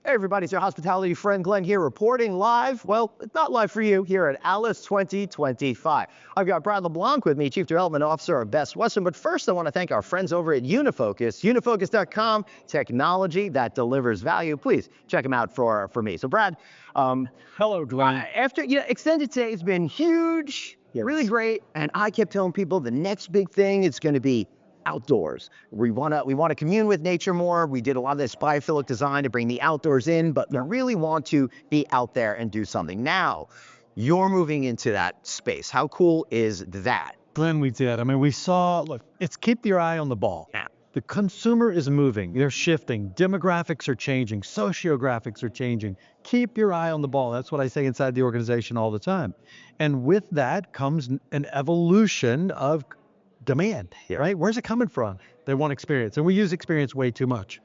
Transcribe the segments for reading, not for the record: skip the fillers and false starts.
Hey everybody, it's your hospitality friend Glenn here reporting live. Well, it's not live for you here at ALIS 2025. I've got Brad LeBlanc with me, Chief Development Officer of Best Western. But first, I want to thank our friends over at Unifocus, unifocus.com, technology that delivers value. Please check them out for me. So Brad, hello, Glenn. After extended stay has been huge, really great, and I kept telling people the next big thing is going to be outdoors. We want to commune with nature more. We did a lot of this biophilic design to bring the outdoors in, but we really want to be out there and do something. Now, you're moving into that space. How cool is that? Glenn, we did. I mean, we saw, look, it's keep your eye on the ball. Yeah. The consumer is moving. They're shifting. Demographics are changing. Sociographics are changing. Keep your eye on the ball. That's what I say inside the organization all the time. And with that comes an evolution of demand, right? Where's it coming from? They want experience. And we use experience way too much.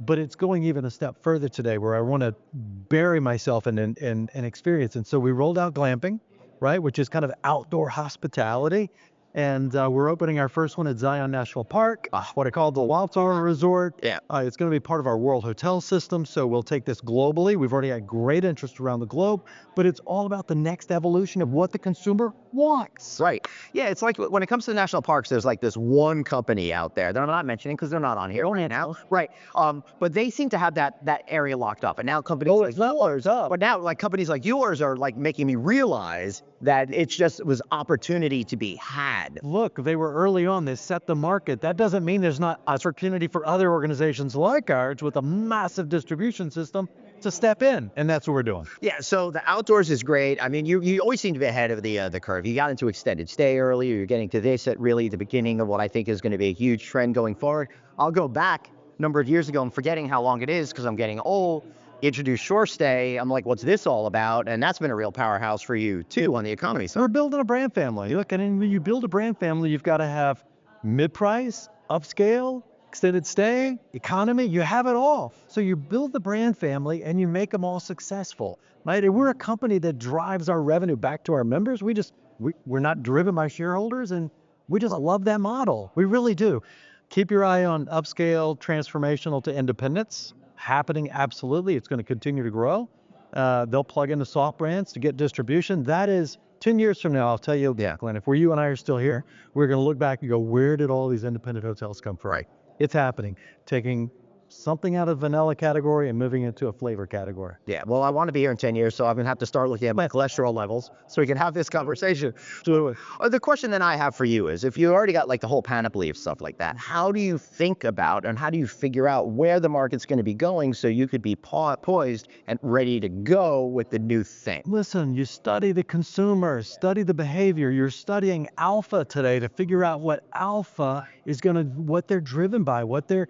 But it's going even a step further today where I want to bury myself in experience. And so we rolled out glamping, right? Which is kind of outdoor hospitality. And we're opening our first one at Zion National Park, what I call the Wildflower Resort. Yeah. It's going to be part of our World Hotel System, so we'll take this globally. We've already had great interest around the globe, but it's all about the next evolution of what the consumer wants. Right. Yeah, it's like when it comes to national parks, there's like this one company out there that I'm not mentioning because they're not on here. Now. Right. But they seem to have that area locked up. And now companies like yours but now like companies like yours are like making me realize that it was opportunity to be had. Look, they were early on. They set the market. That doesn't mean there's not opportunity for other organizations like ours with a massive distribution system to step in, and that's what we're doing. Yeah, so the outdoors is great. I mean, you always seem to be ahead of the curve. You got into extended stay early. You're getting to this at really the beginning of what I think is going to be a huge trend going forward. I'll go back a number of years ago. I'm forgetting how long it is because I'm getting old. Introduced shore stay. I'm like, what's this all about? And that's been a real powerhouse for you too on the economy. So we're building a brand family. Look, and when you build a brand family, you've got to have mid-price, upscale, extended stay, economy. You have it all. So you build the brand family and you make them all successful, right? And we're a company that drives our revenue back to our members. We're not driven by shareholders, and we just love that model. We really do. Keep your eye on upscale, transformational to independence. Happening, absolutely. It's going to continue to grow. They'll plug into soft brands to get distribution. That is 10 years from now, I'll tell you, Glenn, if you and I are still here, we're going to look back and go, where did all these independent hotels come from? Right. It's happening. Taking something out of vanilla category and moving into a flavor category. Yeah, well, I want to be here in 10 years, so I'm going to have to start looking at my cholesterol levels so we can have this conversation. The question that I have for you is, if you already got like the whole panoply of stuff like that, how do you think about and how do you figure out where the market's going to be going so you could be poised and ready to go with the new thing? Listen, you study the consumer, study the behavior. You're studying alpha today to figure out what alpha is what they're driven by, what their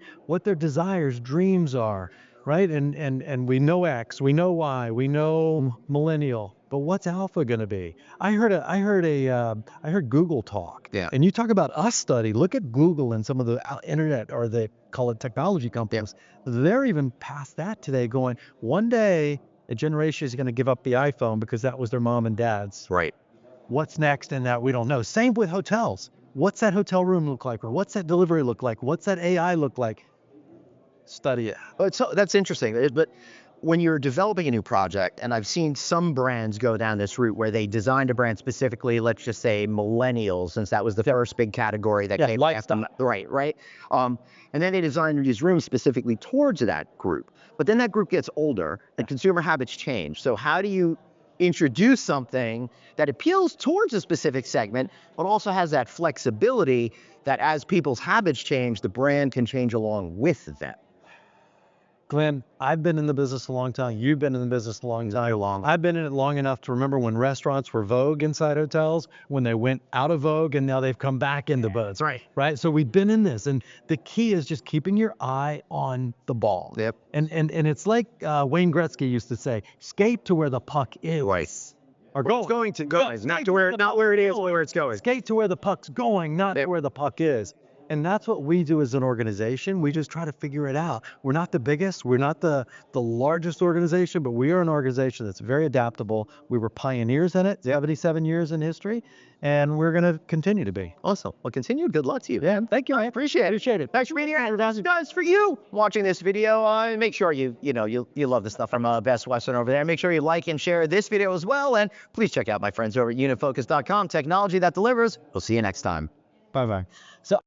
desires, dreams are, right? And we know X, we know Y, we know millennial, but what's alpha going to be? I heard Google talk. Yeah. And you talk about us study. Look at Google and some of the internet, or they call it technology companies. Yeah. They're even past that today, going, one day a generation is going to give up the iPhone because that was their mom and dad's. Right. What's next in that? We don't know. Same with hotels. What's that hotel room look like? Or what's that delivery look like? What's that AI look like? Study it. So that's interesting. But when you're developing a new project, and I've seen some brands go down this route where they designed a brand specifically, let's just say millennials, since that was the first big category that came after. Right. And then they designed these rooms specifically towards that group. But then that group gets older and consumer habits change. So how do you introduce something that appeals towards a specific segment, but also has that flexibility that as people's habits change, the brand can change along with them? Glenn, I've been in the business a long time. You've been in the business a long time. I've been in it long enough to remember when restaurants were vogue inside hotels, when they went out of vogue, and now they've come back into vogue. That's right. Right? So we've been in this, and the key is just keeping your eye on the ball. Yep. And it's like Wayne Gretzky used to say, skate to where the puck is. Right. Or where it's going to go, not where it is, where it's going. Skate to where the puck's going, not where the puck is. And that's what we do as an organization. We just try to figure it out. We're not the biggest, we're not the largest organization, but we are an organization that's very adaptable. We were pioneers in it, 77 years in history, and we're going to continue to be. Awesome. Well, continue. Good luck to you. Yeah, thank you. I appreciate it. Thanks for being here. And guys, for you watching this video, make sure you love the stuff from Best Western over there. Make sure you like and share this video as well. And please check out my friends over at unitfocus.com. Technology that delivers. We'll see you next time. Bye-bye. So